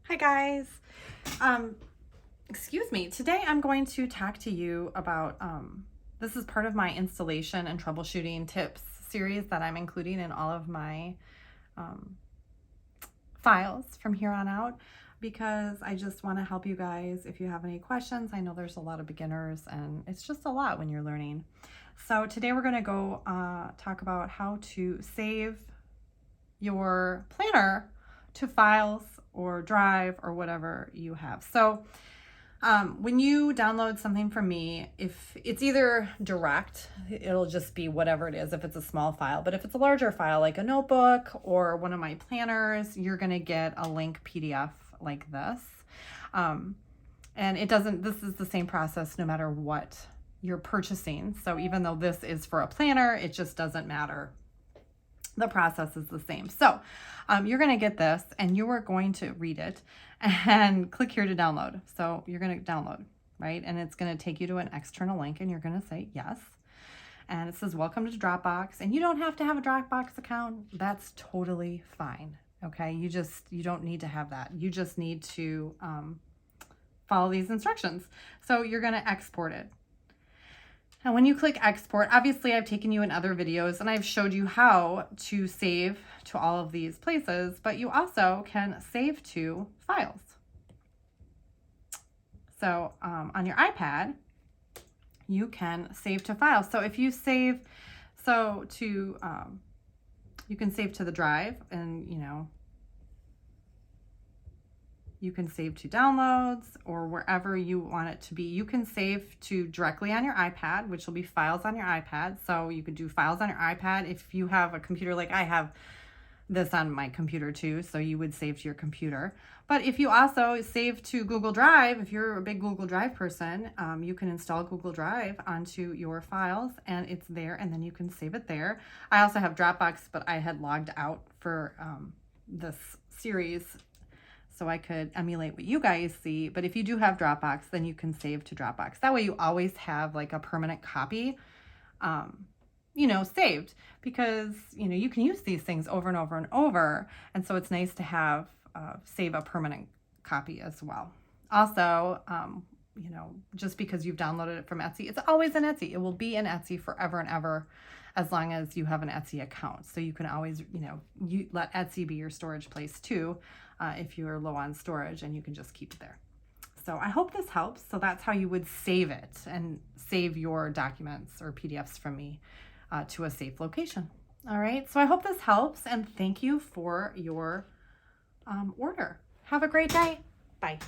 Hi guys. Excuse me. Today I'm going to talk to you about this is part of my installation and troubleshooting tips series that I'm including in all of my files from here on out, because I just want to help you guys if you have any questions. I know there's a lot of beginners and it's just a lot when you're learning. So today we're going to go talk about how to save your planner to files or drive or whatever you have. So when you download something from me, if it's either direct, it'll just be whatever it is if it's a small file. But if it's a larger file, like a notebook or one of my planners, you're going to get a link PDF like this. And this is the same process no matter what you're purchasing. So even though this is for a planner, it just doesn't matter. The process is the same. So you're going to get this and you are going to read it and click here to download. So you're going to download, right? And it's going to take you to an external link and you're going to say yes. And it says, welcome to Dropbox. And you don't have to have a Dropbox account. That's totally fine. Okay. You don't need to have that. You just need to follow these instructions. So you're going to export it. And when you click export, obviously I've taken you in other videos and I've showed you how to save to all of these places, but you also can save to files. So on your iPad, you can save to files. So if you save, you can save to the drive, and you can save to downloads or wherever you want it to be. You can save to directly on your iPad, which will be files on your iPad. So you could do files on your iPad. If you have a computer, like I have this on my computer too, so you would save to your computer. But if you also save to Google Drive, if you're a big Google Drive person, you can install Google Drive onto your files and it's there, and then you can save it there. I also have Dropbox, but I had logged out for this series so I could emulate what you guys see. But if you do have Dropbox, then you can save to Dropbox. That way you always have like a permanent copy, saved, because, you can use these things over and over and over. And so it's nice to have, save a permanent copy as well. Also, just because you've downloaded it from Etsy, it's always in Etsy. It will be in Etsy forever and ever, as long as you have an Etsy account. So you can always, you let Etsy be your storage place too, if you're low on storage, and you can just keep it there. So I hope this helps. So that's how you would save it and save your documents or PDFs from me to a safe location. All right. So I hope this helps, and thank you for your order. Have a great day. Bye.